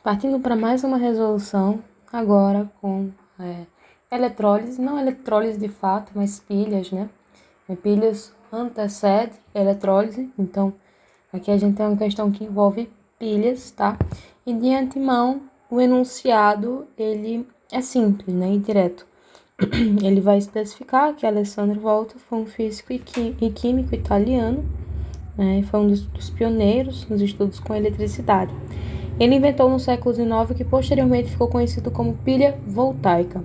Partindo para mais uma resolução, agora com eletrólise, não eletrólise de fato, mas pilhas, né? Pilhas antecede eletrólise, então aqui a gente tem uma questão que envolve pilhas, tá? E de antemão, o enunciado, ele é simples, né? E direto. Ele vai especificar que Alessandro Volta foi um físico e químico italiano, né? E foi um dos pioneiros nos estudos com eletricidade. Ele inventou no século XIX o que posteriormente ficou conhecido como pilha voltaica.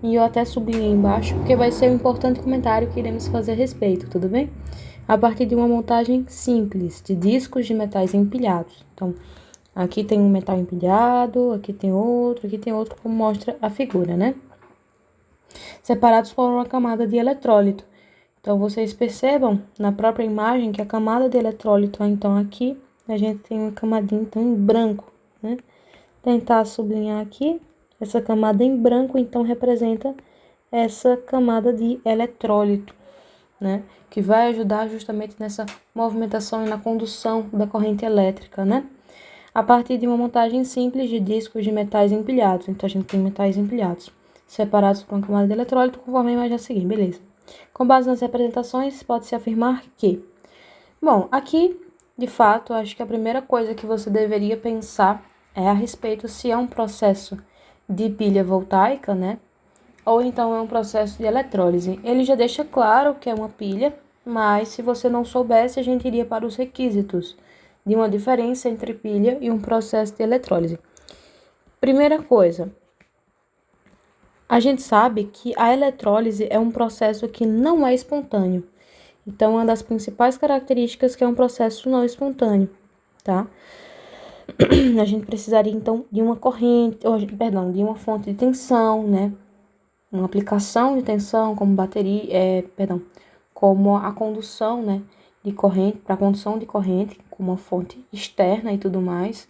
E eu até sublinhei embaixo, porque vai ser um importante comentário que iremos fazer a respeito, tudo bem? A partir de uma montagem simples de discos de metais empilhados. Então, aqui tem um metal empilhado, aqui tem outro, como mostra a figura, né? Separados por uma camada de eletrólito. Então, vocês percebam na própria imagem que a camada de eletrólito, então aqui, a gente tem uma camadinha então, em branco, né? Tentar sublinhar aqui, essa camada em branco, então, representa essa camada de eletrólito, né? Que vai ajudar justamente nessa movimentação e na condução da corrente elétrica, né? A partir de uma montagem simples de discos de metais empilhados. Então, a gente tem metais empilhados, separados por uma camada de eletrólito, conforme a imagem a seguir, beleza? Com base nas representações, pode-se afirmar que... Bom, aqui, de fato, acho que a primeira coisa que você deveria pensar é a respeito se é um processo de pilha voltaica, né? Ou então é um processo de eletrólise. Ele já deixa claro que é uma pilha, mas se você não soubesse, a gente iria para os requisitos de uma diferença entre pilha e um processo de eletrólise. Primeira coisa, a gente sabe que a eletrólise é um processo que não é espontâneo. Então, uma das principais características que é um processo não espontâneo, tá? A gente precisaria, então, de uma corrente, de uma fonte de tensão, né? Uma aplicação de tensão, como bateria, como a condução, né? De corrente, para condução de corrente, com uma fonte externa e tudo mais.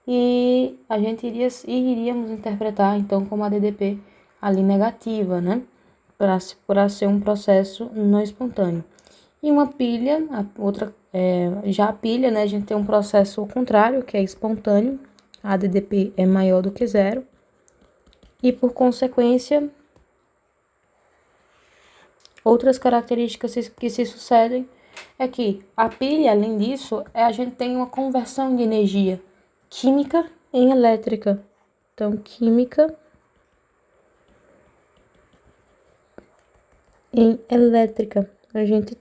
E a gente iríamos interpretar, então, como a DDP ali negativa, né? Para ser um processo não espontâneo. E uma pilha, já a pilha, né, a gente tem um processo ao contrário, que é espontâneo, a DDP é maior do que zero, e por consequência, outras características que se sucedem é que a pilha, além disso, a gente tem uma conversão de energia química em elétrica. Então, química em elétrica. A gente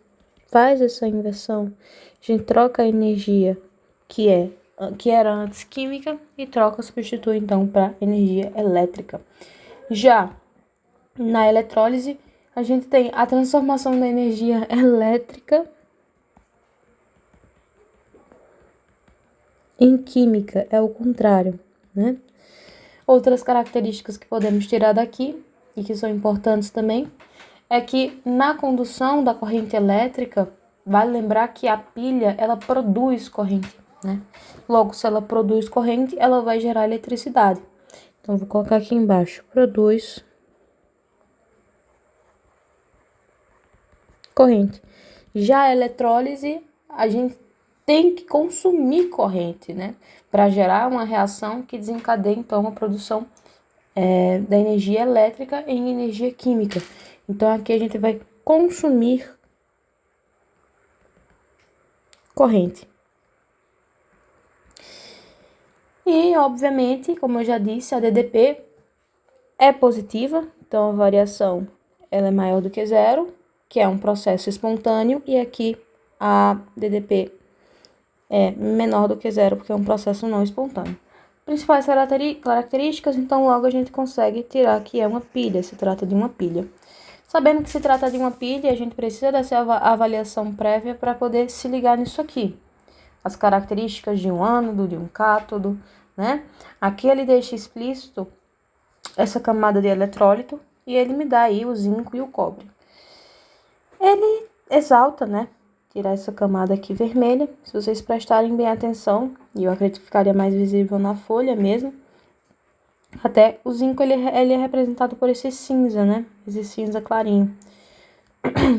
faz essa inversão, a gente troca a energia que era antes química e substitui então para energia elétrica. Já na eletrólise, a gente tem a transformação da energia elétrica em química, é o contrário, né? Outras características que podemos tirar daqui e que são importantes também é que na condução da corrente elétrica, vale lembrar que a pilha, ela produz corrente, né? Logo, se ela produz corrente, ela vai gerar eletricidade. Então, vou colocar aqui embaixo, produz corrente. Já a eletrólise, a gente tem que consumir corrente, né? Para gerar uma reação que desencadeia, então, a produção da energia elétrica em energia química. Então, aqui a gente vai consumir corrente. E, obviamente, como eu já disse, a DDP é positiva, então a variação ela é maior do que zero, que é um processo espontâneo, e aqui a DDP é menor do que zero, porque é um processo não espontâneo. Principais características, então logo a gente consegue tirar que é uma pilha, se trata de uma pilha. Sabendo que se trata de uma pilha, a gente precisa dessa avaliação prévia para poder se ligar nisso aqui. As características de um ânodo, de um cátodo, né? Aqui ele deixa explícito essa camada de eletrólito e ele me dá aí o zinco e o cobre. Ele exalta, né? Tirar essa camada aqui vermelha. Se vocês prestarem bem atenção, e eu acredito que ficaria mais visível na folha mesmo. Até o zinco, ele é representado por esse cinza, né? Esse cinza clarinho.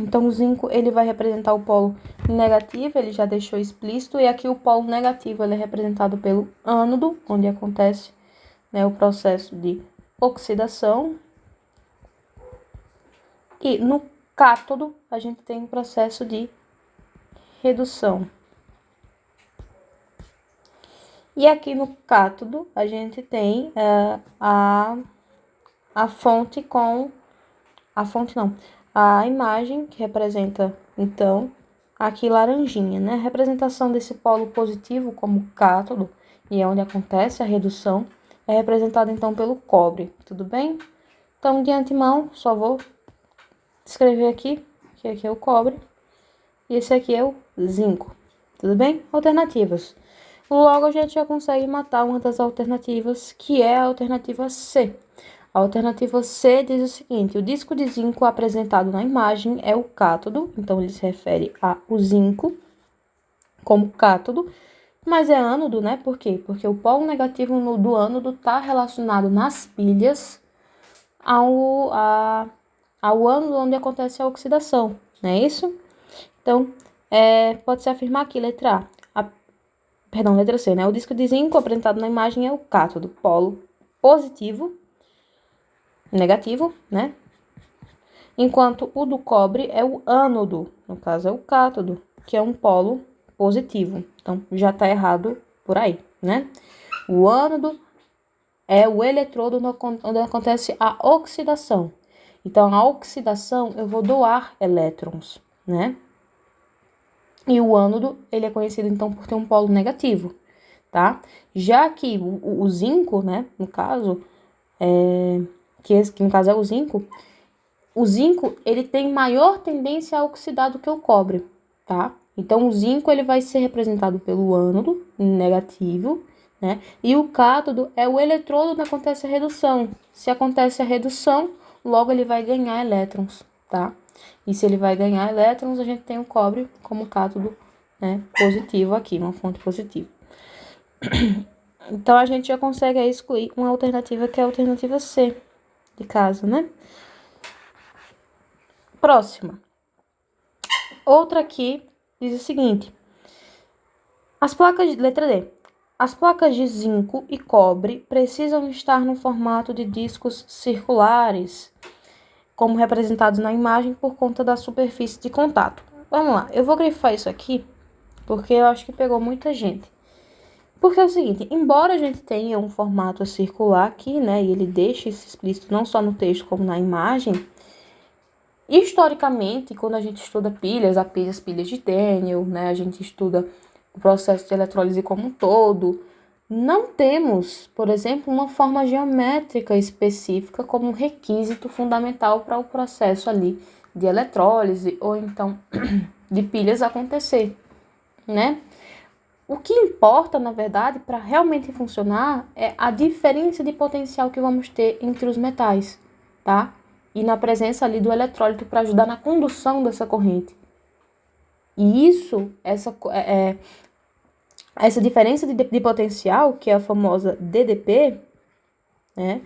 Então, o zinco, ele vai representar o polo negativo, ele já deixou explícito, e aqui o polo negativo, ele é representado pelo ânodo, onde acontece, né, o processo de oxidação. E no cátodo, a gente tem o processo de redução. E aqui no cátodo, a gente tem a fonte com... A fonte não. A imagem que representa, então, aqui laranjinha, né? A representação desse polo positivo como cátodo, e é onde acontece a redução, é representada, então, pelo cobre, tudo bem? Então, de antemão, só vou escrever aqui, que aqui é o cobre, e esse aqui é o zinco, tudo bem? Alternativas. Logo, a gente já consegue matar uma das alternativas, que é a alternativa C. A alternativa C diz o seguinte: o disco de zinco apresentado na imagem é o cátodo, então ele se refere ao zinco como cátodo, mas é ânodo, né? Por quê? Porque o polo negativo do ânodo está relacionado nas pilhas ao ânodo onde acontece a oxidação, não é isso? Então, pode-se afirmar aqui, letra C, né? O disco de zinco apresentado na imagem é o cátodo, polo positivo, negativo, né? Enquanto o do cobre é o ânodo, no caso é o cátodo, que é um polo positivo. Então, já tá errado por aí, né? O ânodo é o eletrodo onde acontece a oxidação. Então, a oxidação, eu vou doar elétrons, né? E o ânodo, ele é conhecido, então, por ter um polo negativo, tá? Já que o zinco, né, no caso, que no caso é o zinco, ele tem maior tendência a oxidar do que o cobre, tá? Então, o zinco, ele vai ser representado pelo ânodo, negativo, né? E o cátodo é o eletrodo onde acontece a redução. Se acontece a redução, logo ele vai ganhar elétrons, tá? E se ele vai ganhar elétrons, a gente tem o cobre como cátodo, né, positivo aqui, uma fonte positiva. Então, a gente já consegue aí excluir uma alternativa que é a alternativa C, de caso, né? Próxima. Outra aqui diz o seguinte: letra D. As placas de zinco e cobre precisam estar no formato de discos circulares, como representados na imagem por conta da superfície de contato. Vamos lá, eu vou grifar isso aqui, porque eu acho que pegou muita gente. Porque é o seguinte, embora a gente tenha um formato circular aqui, né, e ele deixe isso explícito não só no texto como na imagem, historicamente, quando a gente estuda pilhas de Daniel, né, a gente estuda o processo de eletrólise como um todo, não temos, por exemplo, uma forma geométrica específica como requisito fundamental para o processo ali de eletrólise ou então de pilhas acontecer, né? O que importa, na verdade, para realmente funcionar é a diferença de potencial que vamos ter entre os metais, tá? E na presença ali do eletrólito para ajudar na condução dessa corrente. E isso, essa diferença de potencial, que é a famosa DDP, né?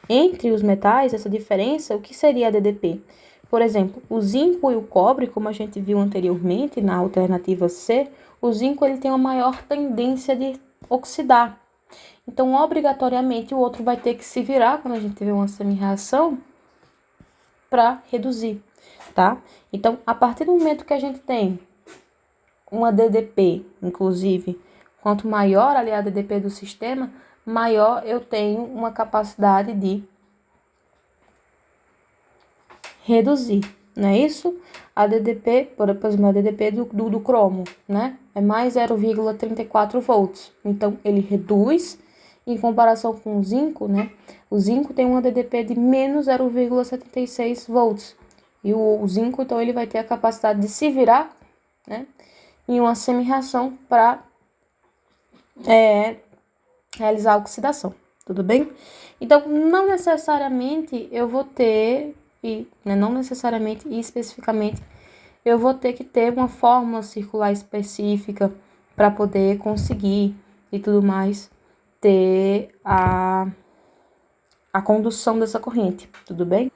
Entre os metais, essa diferença, o que seria a DDP? Por exemplo, o zinco e o cobre, como a gente viu anteriormente na alternativa C, o zinco ele tem uma maior tendência de oxidar. Então, obrigatoriamente, o outro vai ter que se virar quando a gente tiver uma semi-reação para reduzir, tá? Então, a partir do momento que a gente tem uma DDP, inclusive, quanto maior ali a DDP do sistema, maior eu tenho uma capacidade de reduzir, não é isso? A DDP, por exemplo, a DDP do cromo, né? É mais 0,34 volts. Então, ele reduz em comparação com o zinco, né? O zinco tem uma DDP de menos 0,76 volts. E o zinco, então, ele vai ter a capacidade de se virar, né? Em uma semi-reação para realizar a oxidação, tudo bem? Então, não necessariamente eu vou ter, não necessariamente e especificamente, eu vou ter que ter uma fórmula circular específica para poder conseguir e tudo mais ter a condução dessa corrente, tudo bem?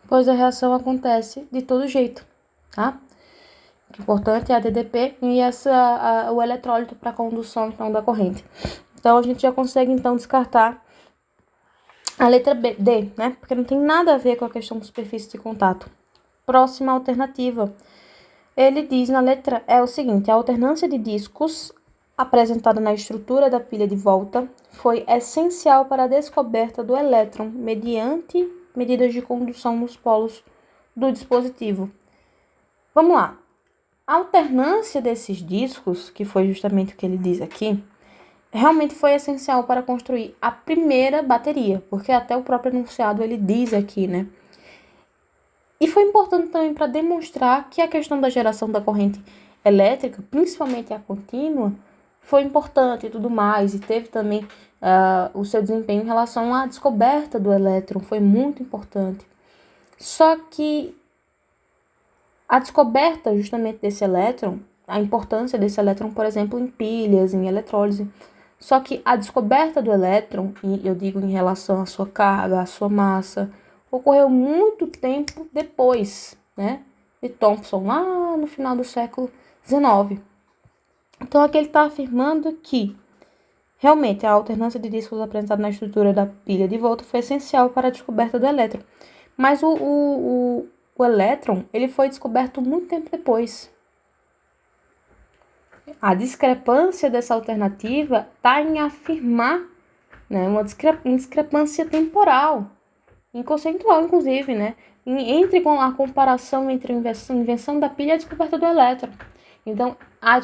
Pois a reação acontece de todo jeito, tá? O importante é a DDP e o eletrólito para condução, então, da corrente. Então, a gente já consegue, então, descartar a letra D, né? Porque não tem nada a ver com a questão de superfície de contato. Próxima alternativa. Ele diz na letra E o seguinte: a alternância de discos apresentada na estrutura da pilha de volta foi essencial para a descoberta do elétron mediante medidas de condução nos polos do dispositivo. Vamos lá. A alternância desses discos, que foi justamente o que ele diz aqui, realmente foi essencial para construir a primeira bateria, porque até o próprio enunciado ele diz aqui, né? E foi importante também para demonstrar que a questão da geração da corrente elétrica, principalmente a contínua, foi importante e tudo mais, e teve também o seu desempenho em relação à descoberta do elétron, foi muito importante. Só que a descoberta justamente desse elétron, a importância desse elétron, por exemplo, em pilhas, em eletrólise, só que a descoberta do elétron, e eu digo em relação à sua carga, à sua massa, ocorreu muito tempo depois, né, de Thomson, lá no final do século XIX. Então, aqui ele está afirmando que realmente a alternância de discos apresentada na estrutura da pilha de volta foi essencial para a descoberta do elétron. Mas o elétron ele foi descoberto muito tempo depois. A discrepância dessa alternativa está em afirmar, né, uma discrepância temporal, e conceitual, inclusive, né, entre a comparação entre a invenção da pilha e a descoberta do elétron. Então, a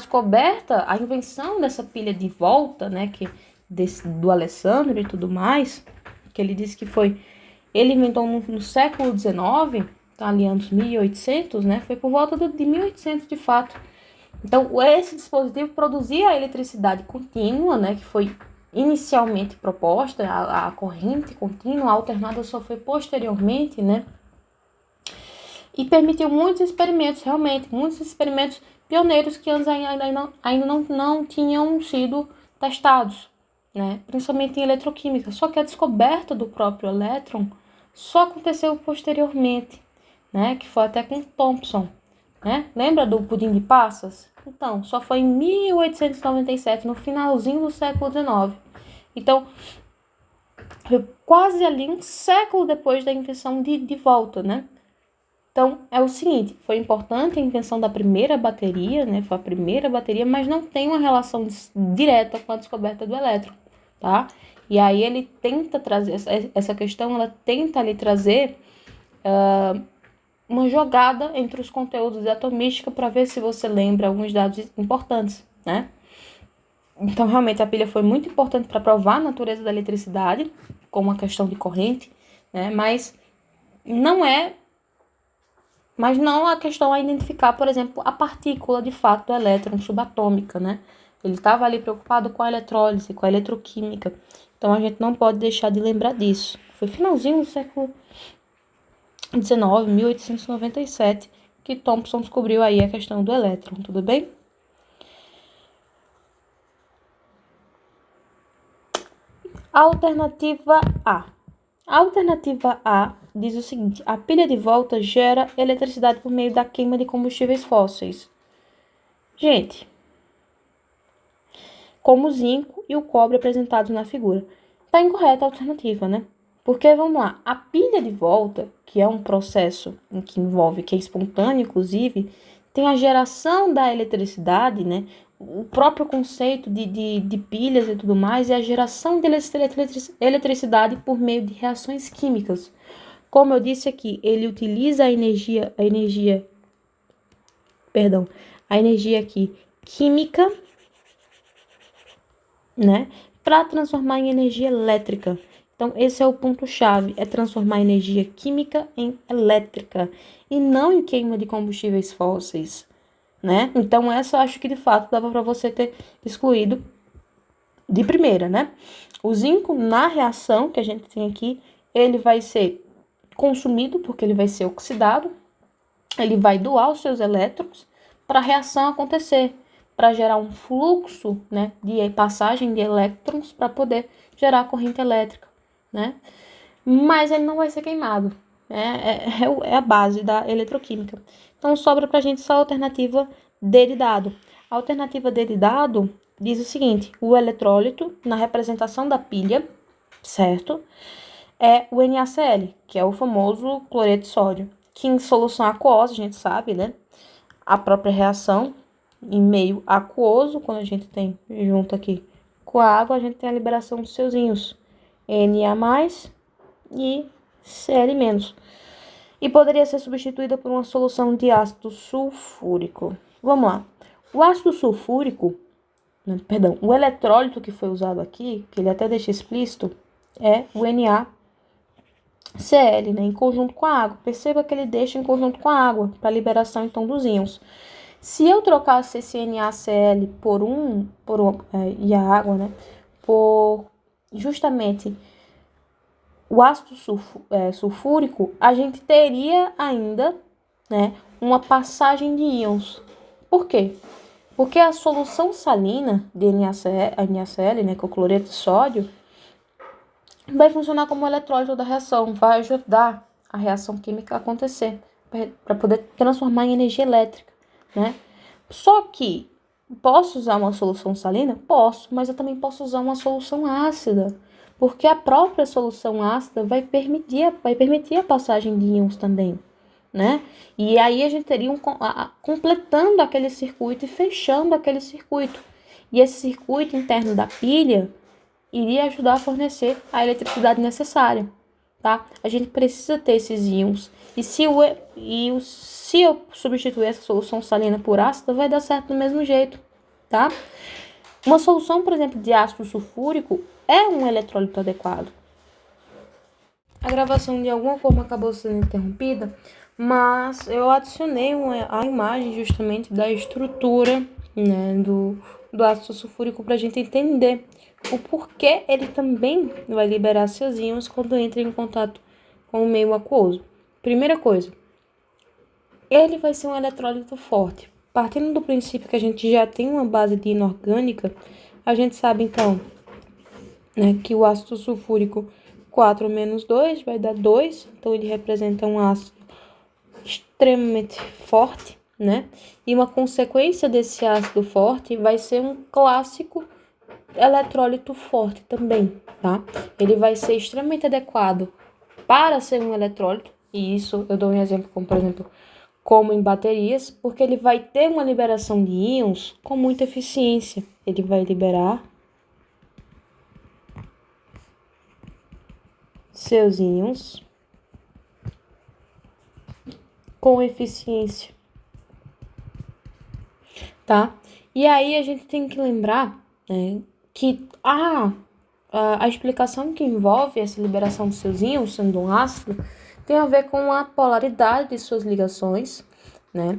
invenção dessa pilha de volta, né, do Alessandro e tudo mais, que ele disse que ele inventou no século XIX, tá ali anos 1800, né, foi por volta de 1800 de fato. Então, esse dispositivo produzia a eletricidade contínua, né, que foi inicialmente proposta, a corrente contínua, a alternada só foi posteriormente, né, e permitiu muitos experimentos, realmente, muitos experimentos pioneiros que antes ainda não tinham sido testados, né, principalmente em eletroquímica. Só que a descoberta do próprio elétron só aconteceu posteriormente, né, que foi até com Thomson, né? Lembra do pudim de passas? Então, só foi em 1897, no finalzinho do século XIX. Então, foi quase ali um século depois da invenção de volta, né? Então, é o seguinte, foi importante a invenção da primeira bateria, né? Foi a primeira bateria, mas não tem uma relação direta com a descoberta do elétron, tá? E aí ele tenta trazer, essa questão, ela tenta ali trazer uma jogada entre os conteúdos de atomística para ver se você lembra alguns dados importantes, né? Então, realmente, a pilha foi muito importante para provar a natureza da eletricidade, como uma questão de corrente, né? Mas não a questão a identificar, por exemplo, a partícula de fato do elétron subatômica, né? Ele estava ali preocupado com a eletrólise, com a eletroquímica. Então, a gente não pode deixar de lembrar disso. Foi finalzinho do século 1897, que Thomson descobriu aí a questão do elétron, tudo bem? Alternativa A. A alternativa A diz o seguinte: a pilha de volta gera eletricidade por meio da queima de combustíveis fósseis. Gente, como o zinco e o cobre apresentados na figura. Está incorreta a alternativa, né? Porque, vamos lá, a pilha de volta, que é um processo que envolve, que é espontâneo, inclusive, tem a geração da eletricidade, né? O próprio conceito de pilhas e tudo mais é a geração de eletricidade por meio de reações químicas. Como eu disse aqui, ele utiliza a energia aqui química, né, para transformar em energia elétrica. Então, esse é o ponto-chave, é transformar energia química em elétrica e não em queima de combustíveis fósseis, né? Então, essa eu acho que de fato dava para você ter excluído de primeira, né? O zinco, na reação que a gente tem aqui, ele vai ser consumido porque ele vai ser oxidado, ele vai doar os seus elétrons para a reação acontecer, para gerar um fluxo, né, de passagem de elétrons para poder gerar corrente elétrica, né? Mas ele não vai ser queimado. é a base da eletroquímica. Então, sobra para a gente só a alternativa D de dado. A alternativa D de dado diz o seguinte: o eletrólito, na representação da pilha, certo? É o NaCl, que é o famoso cloreto de sódio, que em solução aquosa, a gente sabe, né? A própria reação em meio aquoso, quando a gente tem junto aqui com a água, a gente tem a liberação dos seus íons Na+, e Cl-. E poderia ser substituída por uma solução de ácido sulfúrico. Vamos lá. O ácido sulfúrico, perdão, o eletrólito que foi usado aqui, que ele até deixa explícito, é o NaCl, né, em conjunto com a água. Perceba que ele deixa em conjunto com a água, para liberação então dos íons. Se eu trocasse esse NaCl e a água, né, por justamente o ácido sulfúrico, a gente teria ainda, né, uma passagem de íons. Por quê? Porque a solução salina de NaCl, né, que é o cloreto de sódio, vai funcionar como eletrólito da reação, vai ajudar a reação química a acontecer, para poder transformar em energia elétrica, né? Só que, posso usar uma solução salina? Posso, mas eu também posso usar uma solução ácida, porque a própria solução ácida vai permitir a passagem de íons também, né? E aí a gente teria completando aquele circuito e fechando aquele circuito. E esse circuito interno da pilha iria ajudar a fornecer a eletricidade necessária, tá? A gente precisa ter esses íons. E se eu substituir essa solução salina por ácida, vai dar certo do mesmo jeito, tá? Uma solução, por exemplo, de ácido sulfúrico é um eletrólito adequado. A gravação de alguma forma acabou sendo interrompida, mas eu adicionei a imagem justamente da estrutura, né, do ácido sulfúrico para a gente entender o porquê ele também vai liberar seus íons quando entra em contato com o meio aquoso. Primeira coisa, ele vai ser um eletrólito forte. Partindo do princípio que a gente já tem uma base de inorgânica, a gente sabe então, né, que o ácido sulfúrico 4 menos 2 vai dar 2, então ele representa um ácido extremamente forte, né? E uma consequência desse ácido forte vai ser um clássico eletrólito forte também, tá? Ele vai ser extremamente adequado para ser um eletrólito, e isso eu dou um exemplo como, por exemplo, como em baterias, porque ele vai ter uma liberação de íons com muita eficiência. Ele vai liberar seus íons com eficiência, tá? E aí a gente tem que lembrar, né, que a explicação que envolve essa liberação dos seus íons, sendo um ácido, tem a ver com a polaridade de suas ligações, né?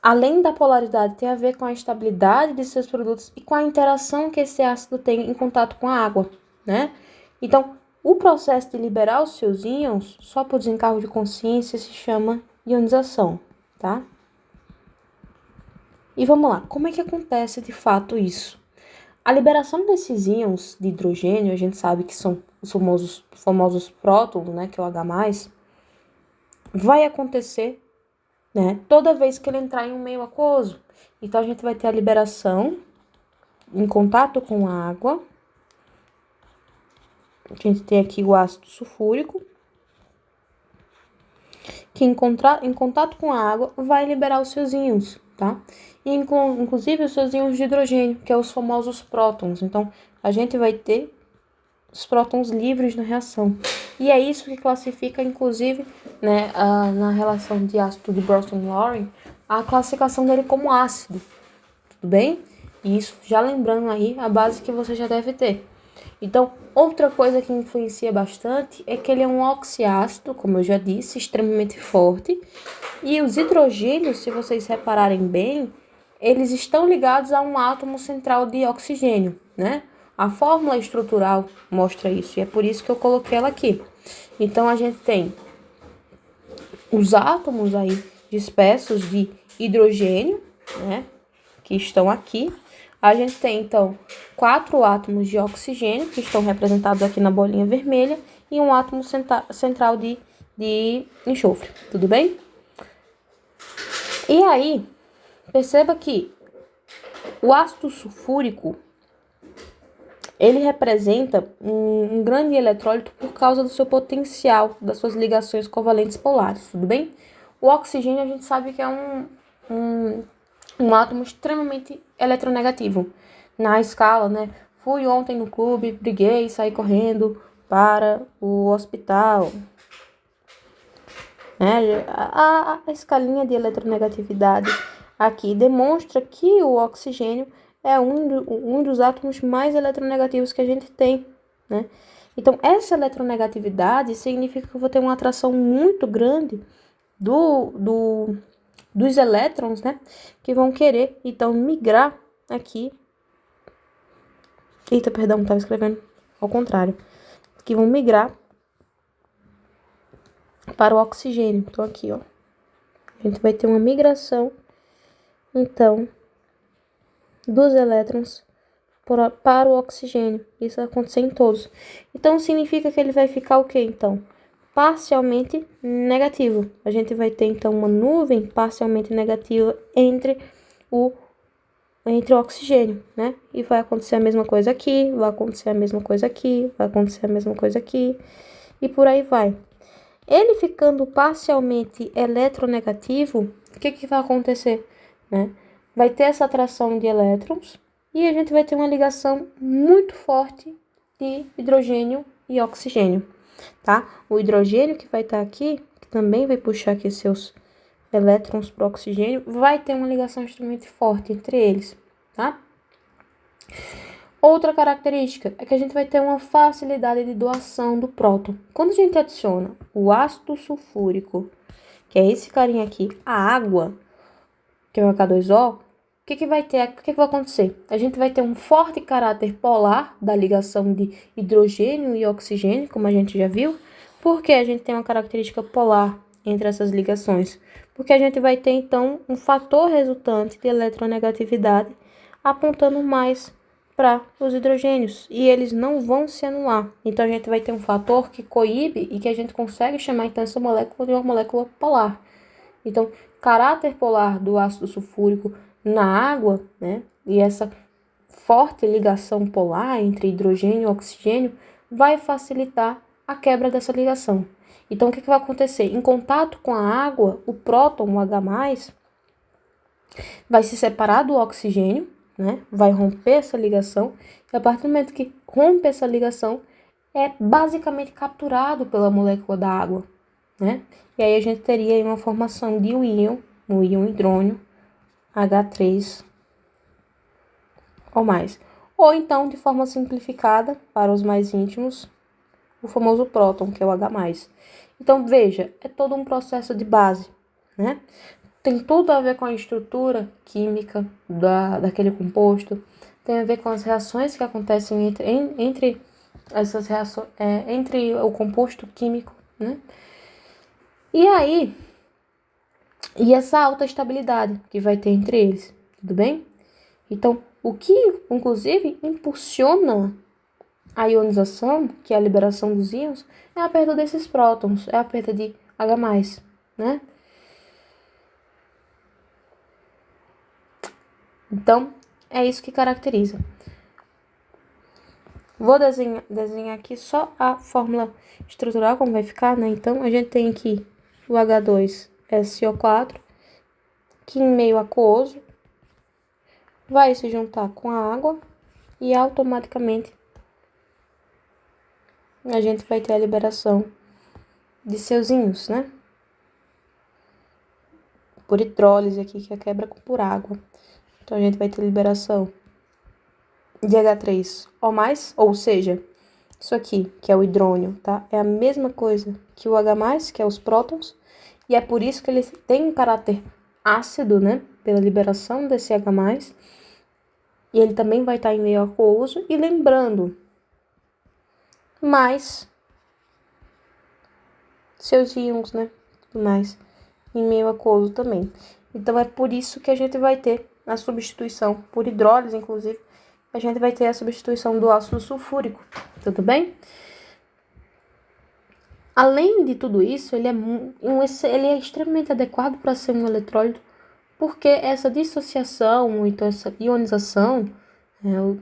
Além da polaridade, tem a ver com a estabilidade de seus produtos e com a interação que esse ácido tem em contato com a água, né? Então, o processo de liberar os seus íons, só por desencargo de consciência, se chama ionização, tá? E vamos lá, como é que acontece de fato isso? A liberação desses íons de hidrogênio, a gente sabe que são os famosos prótons, né, que é o H+, vai acontecer, né, toda vez que ele entrar em um meio aquoso. Então, a gente vai ter a liberação em contato com a água. A gente tem aqui o ácido sulfúrico, que em contato com a água vai liberar os seus íons, tá? E inclusive os seus íons de hidrogênio, que é os famosos prótons. Então, a gente vai ter os prótons livres na reação. E é isso que classifica, inclusive, né, na relação de ácido de Bronsted-Lawrence, a classificação dele como ácido, tudo bem? E isso, já lembrando aí, a base que você já deve ter. Então, outra coisa que influencia bastante é que ele é um oxiácido, como eu já disse, extremamente forte. E os hidrogênios, se vocês repararem bem, eles estão ligados a um átomo central de oxigênio, né? A fórmula estrutural mostra isso, e é por isso que eu coloquei ela aqui. Então, a gente tem os átomos aí dispersos de hidrogênio, né? Que estão aqui. A gente tem, então, 4 átomos de oxigênio, que estão representados aqui na bolinha vermelha, e um átomo central de de enxofre, tudo bem? E aí, perceba que o ácido sulfúrico, ele representa um grande eletrólito por causa do seu potencial, das suas ligações covalentes polares, tudo bem? O oxigênio a gente sabe que é um átomo extremamente eletronegativo. Na escala, né? Fui ontem no clube, briguei, saí correndo para o hospital. A escalinha de eletronegatividade aqui demonstra que o oxigênio é um dos átomos mais eletronegativos que a gente tem, né? Então, essa eletronegatividade significa que eu vou ter uma atração muito grande dos elétrons, né? Que vão querer, então, migrar aqui. Eita, perdão, estava escrevendo ao contrário. Que vão migrar para o oxigênio. Então, aqui, ó. A gente vai ter uma migração, então, dos elétrons para o oxigênio. Isso vai acontecer em todos. Então, significa que ele vai ficar o quê, então? Parcialmente negativo. A gente vai ter, então, uma nuvem parcialmente negativa entre o oxigênio, né? E vai acontecer a mesma coisa aqui, vai acontecer a mesma coisa aqui, vai acontecer a mesma coisa aqui, e por aí vai. Ele ficando parcialmente eletronegativo, o que vai acontecer, né? Vai ter essa atração de elétrons e a gente vai ter uma ligação muito forte de hidrogênio e oxigênio, tá? O hidrogênio que vai estar aqui, que também vai puxar aqui seus elétrons para o oxigênio, vai ter uma ligação extremamente forte entre eles, tá? Outra característica é que a gente vai ter uma facilidade de doação do próton. Quando a gente adiciona o ácido sulfúrico, que é esse carinha aqui, a água, que é o H2O, o que vai ter? O que vai acontecer? A gente vai ter um forte caráter polar da ligação de hidrogênio e oxigênio, como a gente já viu. Por que a gente tem uma característica polar entre essas ligações? Porque a gente vai ter, então, um fator resultante de eletronegatividade apontando mais para os hidrogênios, e eles não vão se anular. Então, a gente vai ter um fator que coíbe e que a gente consegue chamar, então, essa molécula de uma molécula polar. Então, caráter polar do ácido sulfúrico na água, né, e essa forte ligação polar entre hidrogênio e oxigênio vai facilitar a quebra dessa ligação. Então, o que vai acontecer? Em contato com a água, o próton, o H+, vai se separar do oxigênio, né? Vai romper essa ligação, e a partir do momento que rompe essa ligação, é basicamente capturado pela molécula da água, né? E aí a gente teria aí uma formação de um íon hidrônio, H3 ou mais. Ou então, de forma simplificada, para os mais íntimos, o famoso próton, que é o H+. Então, veja, é todo um processo de base, né? Tem tudo a ver com a estrutura química daquele composto, tem a ver com as reações que acontecem entre essas reações, entre o composto químico, né? E aí, e essa alta estabilidade que vai ter entre eles, tudo bem? Então, o que, inclusive, impulsiona a ionização, que é a liberação dos íons, é a perda desses prótons, é a perda de H+, né? Então, é isso que caracteriza. Vou desenhar aqui só a fórmula estrutural, como vai ficar, né? Então, a gente tem aqui o H2SO4, que em meio aquoso vai se juntar com a água e automaticamente a gente vai ter a liberação de seus íons, né? Por hidrólise aqui, que é quebra por água. Então, a gente vai ter liberação de H3O+, ou seja, isso aqui, que é o hidrônio, tá? É a mesma coisa que o H+, que é os prótons, e é por isso que ele tem um caráter ácido, né? Pela liberação desse H+, e ele também vai estar em meio aquoso, e lembrando, mais seus íons, né? Mais em meio aquoso também. Então, é por isso que a gente vai ter a substituição, por hidrólise, inclusive, a gente vai ter a substituição do ácido sulfúrico, tudo bem? Além de tudo isso, ele é extremamente adequado para ser um eletrólito, porque essa dissociação, ou então essa ionização,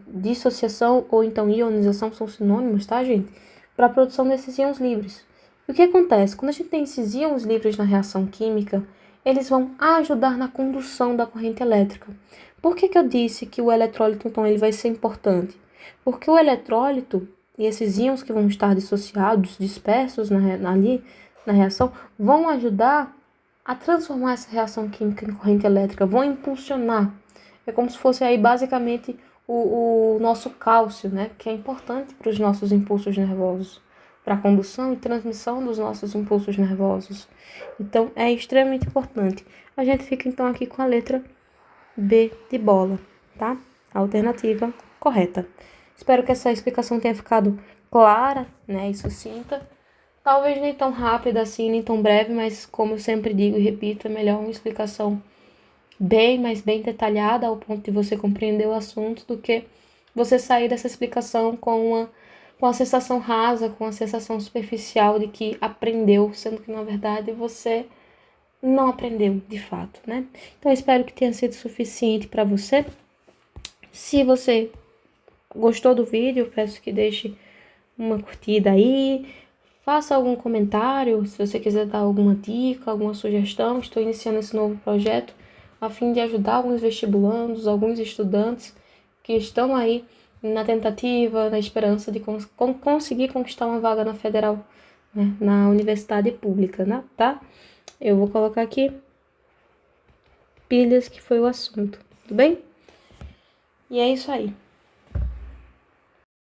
dissociação ou então ionização são sinônimos, tá, gente? Para a produção desses íons livres. E o que acontece? Quando a gente tem esses íons livres na reação química, eles vão ajudar na condução da corrente elétrica. Por que eu disse que o eletrólito, então, ele vai ser importante? Porque o eletrólito e esses íons que vão estar dissociados, dispersos ali na reação, vão ajudar a transformar essa reação química em corrente elétrica, vão impulsionar. É como se fosse aí basicamente o nosso cálcio, né? Que é importante para os nossos impulsos nervosos, para a condução e transmissão dos nossos impulsos nervosos. Então, é extremamente importante. A gente fica então aqui com a letra B de bola, tá? A alternativa correta. Espero que essa explicação tenha ficado clara, né, e sucinta. Talvez nem tão rápida assim, nem tão breve, mas como eu sempre digo e repito, é melhor uma explicação mas bem detalhada, ao ponto de você compreender o assunto, do que você sair dessa explicação com a sensação rasa, com a sensação superficial de que aprendeu, sendo que na verdade você não aprendeu de fato, né? Então eu espero que tenha sido suficiente para você. Se você gostou do vídeo, eu peço que deixe uma curtida aí, faça algum comentário, se você quiser dar alguma dica, alguma sugestão. Estou iniciando esse novo projeto a fim de ajudar alguns vestibulandos, alguns estudantes que estão aí na tentativa, na esperança de conseguir conquistar uma vaga na federal, né, na universidade pública, né, tá? Eu vou colocar aqui pilhas, que foi o assunto, tudo bem? E é isso aí.